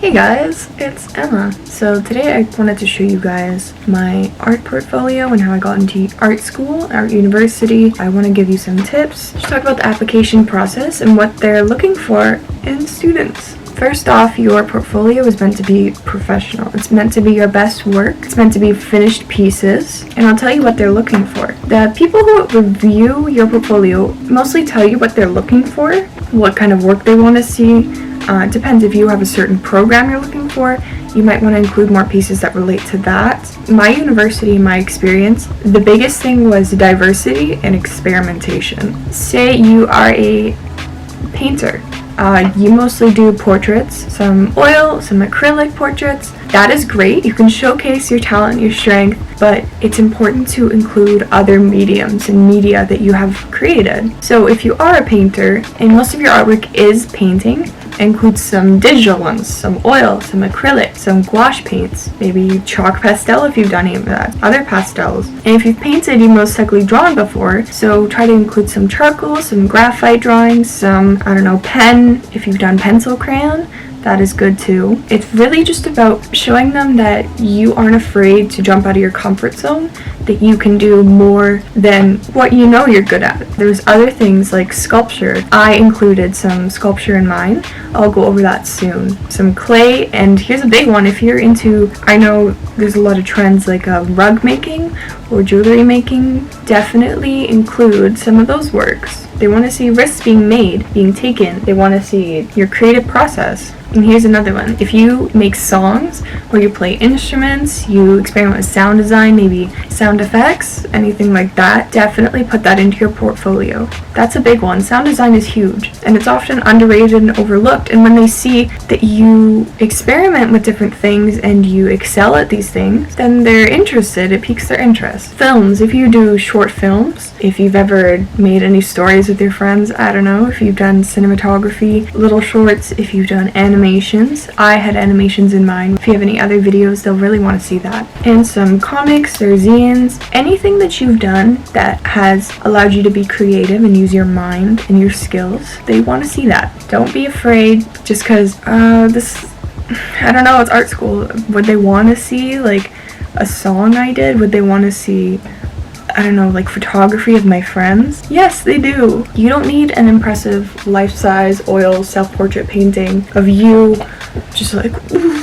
Hey guys, it's Emma. So today I wanted to show you guys my art portfolio and how I got into art school, art university. I want to give you some tips to talk about the application process and what they're looking for in students. First off, your portfolio is meant to be professional. It's meant to be your best work. It's meant to be finished pieces. And I'll tell you what they're looking for. The people who review your portfolio mostly tell you what they're looking for, what kind of work they want to see. It depends if you have a certain program you're looking for. You might want to include more pieces that relate to that. My university, in my experience, the biggest thing was diversity and experimentation. Say you are a painter. You mostly do portraits, some oil, some acrylic portraits. That is great. You can showcase your talent, your strength, but it's important to include other mediums and media that you have created. So if you are a painter and most of your artwork is painting, include some digital ones, some oil, some acrylic, some gouache paints, maybe chalk pastel if you've done any of that, other pastels. And if you've painted, you've most likely drawn before, so try to include some charcoal, some graphite drawings, some, pen, if you've done pencil crayon. That is good too. It's really just about showing them that you aren't afraid to jump out of your comfort zone, that you can do more than what you know you're good at. There's other things like sculpture. I included some sculpture in mine. I'll go over that soon. Some clay, and here's a big one. If you're into, I know there's a lot of trends like rug making or jewelry making, definitely include some of those works. They want to see risks being made, being taken. They want to see your creative process. And here's another one. If you make songs or you play instruments, you experiment with sound design, maybe sound effects, anything like that, definitely put that into your portfolio. That's a big one. Sound design is huge, and it's often underrated and overlooked. And when they see that you experiment with different things and you excel at these things, then they're interested. It piques their interest. Films. If you do short films, if you've ever made any stories with your friends, I don't know, if you've done cinematography, little shorts, if you've done animations. I had animations in mind. If you have any other videos, they'll really want to see that. And some comics or zines, anything that you've done that has allowed you to be creative and use your mind and your skills, they want to see that. Don't be afraid just because it's art school. Would they want to see like a song I did? Would they want to see like photography of my friends? Yes, they do. You don't need an impressive life-size oil self-portrait painting of you just like, ooh.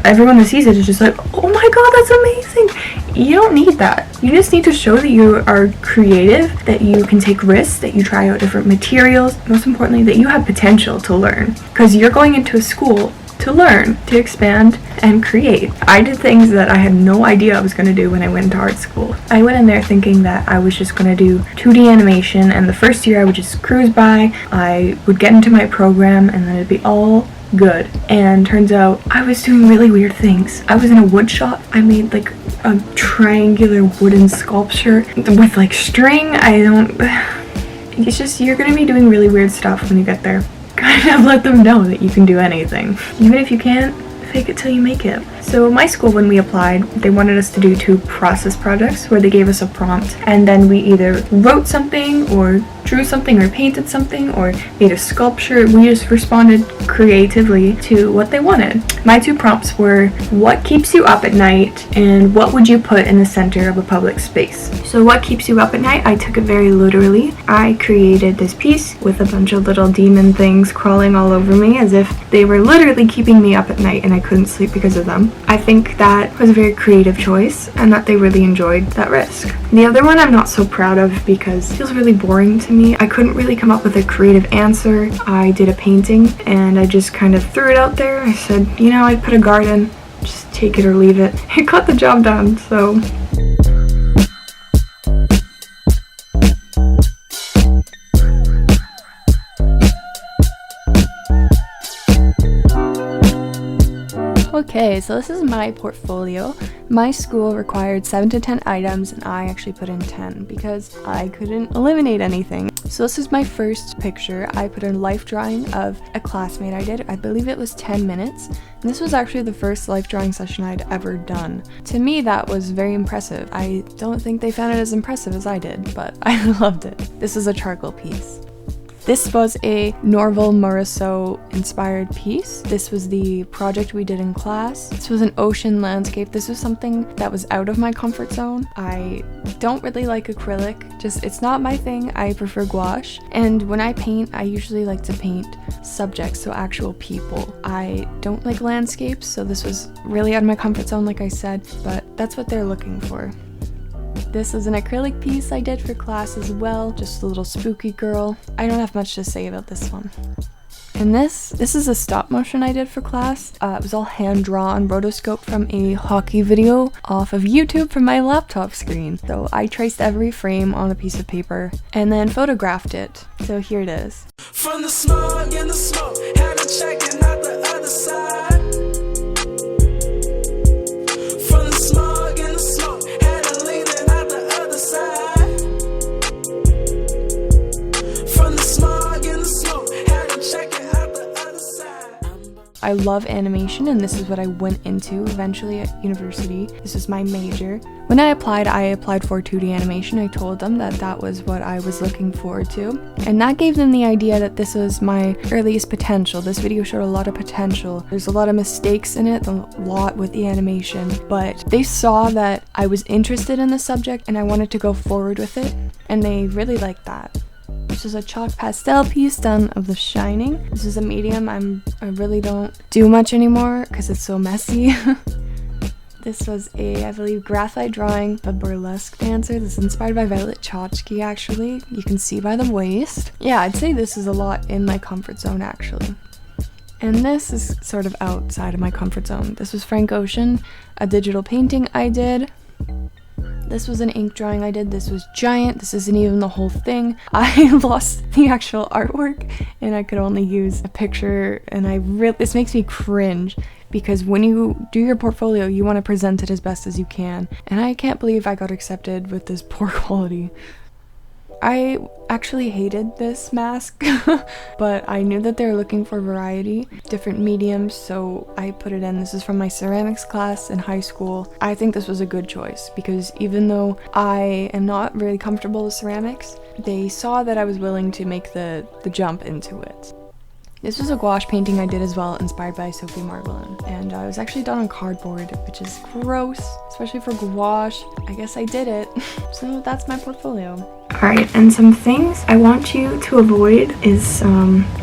Everyone that sees it is just like, oh my god, that's amazing. You don't need that. You just need to show that you are creative, that you can take risks, that you try out different materials, most importantly, that you have potential to learn. Because you're going into a school to learn, to expand, and create. I did things that I had no idea I was going to do when I went into art school. I went in there thinking that I was just going to do 2D animation, and the first year I would just cruise by, I would get into my program, and then it'd be all good. And turns out I was doing really weird things. I was in a wood shop. I made like a triangular wooden sculpture with like string. It's just, you're going to be doing really weird stuff when you get there. Kind of let them know that you can do anything. Even if you can't, fake it till you make it. So my school, when we applied, they wanted us to do 2 process projects where they gave us a prompt, and then we either wrote something or drew something or painted something or made a sculpture. We just responded creatively to what they wanted. My 2 prompts were, what keeps you up at night, and what would you put in the center of a public space? So what keeps you up at night, I took it very literally. I created this piece with a bunch of little demon things crawling all over me as if they were literally keeping me up at night and I couldn't sleep because of them. I think that was a very creative choice and that they really enjoyed that risk. The other one I'm not so proud of because it feels really boring to me. I couldn't really come up with a creative answer. I did a painting and I just kind of threw it out there. I said, I'd put a garden, just take it or leave it. It got the job done, so. Okay, so this is my portfolio. My school required 7 to 10 items and I actually put in 10 because I couldn't eliminate anything. So this is my first picture. I put a life drawing of a classmate I did. I believe it was 10 minutes. And this was actually the first life drawing session I'd ever done. To me, that was very impressive. I don't think they found it as impressive as I did, but I loved it. This is a charcoal piece. This was a Norval Morisot inspired piece. This was the project we did in class. This was an ocean landscape. This was something that was out of my comfort zone. I don't really like acrylic, it's not my thing. I prefer gouache. And when I paint, I usually like to paint subjects, so actual people. I don't like landscapes, so this was really out of my comfort zone, like I said, but that's what they're looking for. This is an acrylic piece I did for class as well, just a little spooky girl. I don't have much to say about this one. And this is a stop motion I did for class. It was all hand drawn, rotoscoped from a hockey video off of YouTube from my laptop screen. So I traced every frame on a piece of paper and then photographed it. So here it is. From the smog and the smoke, had to check it out the other side. From the smog and the smoke, had to leave it out the other side. From the smog and the smoke, had to check it out the other side. I love animation, and this is what I went into eventually at university. This was my major. When I applied for 2D animation. I told them that that was what I was looking forward to. And that gave them the idea that this was my earliest potential. This video showed a lot of potential. There's a lot of mistakes in it, a lot with the animation, but they saw that I was interested in the subject and I wanted to go forward with it, and they really liked that. This is a chalk pastel piece done of The Shining. This is a medium I really don't do much anymore because it's so messy. This was I believe, graphite drawing of a burlesque dancer. This is inspired by Violet Chachki, actually. You can see by the waist. Yeah, I'd say this is a lot in my comfort zone, actually. And this is sort of outside of my comfort zone. This was Frank Ocean, a digital painting I did. This was an ink drawing I did. This was giant. This isn't even the whole thing. I lost the actual artwork and I could only use a picture, and this makes me cringe because when you do your portfolio, you want to present it as best as you can. And I can't believe I got accepted with this poor quality. I actually hated this mask, but I knew that they were looking for variety, different mediums, so I put it in. This is from my ceramics class in high school. I think this was a good choice because even though I am not really comfortable with ceramics, they saw that I was willing to make the jump into it. This was a gouache painting I did as well, inspired by Sophie Margolin, and it was actually done on cardboard, which is gross, especially for gouache. I guess I did it, so that's my portfolio. Alright, and some things I want you to avoid is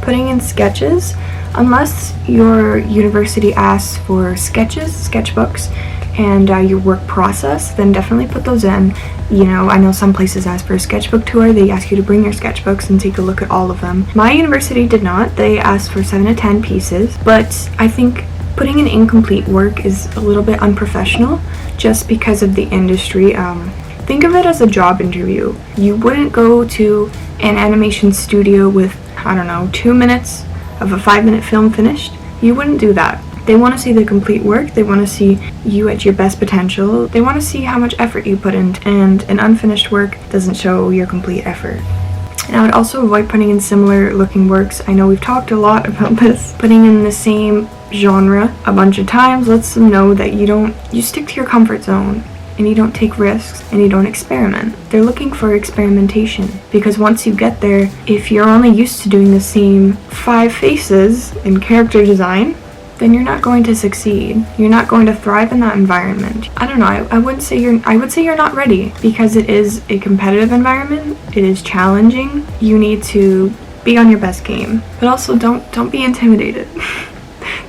putting in sketches, unless your university asks for sketches, sketchbooks, and your work process, then definitely put those in. You know, I know some places ask for a sketchbook tour. They ask you to bring your sketchbooks and take a look at all of them. My university did not. They asked for 7 to 10 pieces, but I think putting in incomplete work is a little bit unprofessional just because of the industry. Think of it as a job interview. You wouldn't go to an animation studio with, I don't know, 2 minutes of a 5-minute film finished. You wouldn't do that. They want to see the complete work. They want to see you at your best potential. They want to see how much effort you put in, and an unfinished work doesn't show your complete effort. And I would also avoid putting in similar looking works. I know we've talked a lot about this. Putting in the same genre a bunch of times lets them know that you stick to your comfort zone and you don't take risks and you don't experiment. They're looking for experimentation because once you get there, if you're only used to doing the same 5 faces in character design, then you're not going to succeed. You're not going to thrive in that environment. I don't know, I would say you're not ready because it is a competitive environment. It is challenging. You need to be on your best game. But also don't be intimidated.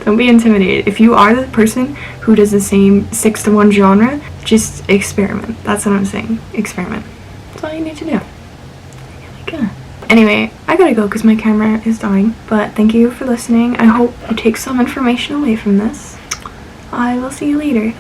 Don't be intimidated. If you are the person who does the same 6 to 1 genre, just experiment. That's what I'm saying. Experiment. That's all you need to do. Good. Anyway, I gotta go because my camera is dying, but thank you for listening. I hope you take some information away from this. I will see you later.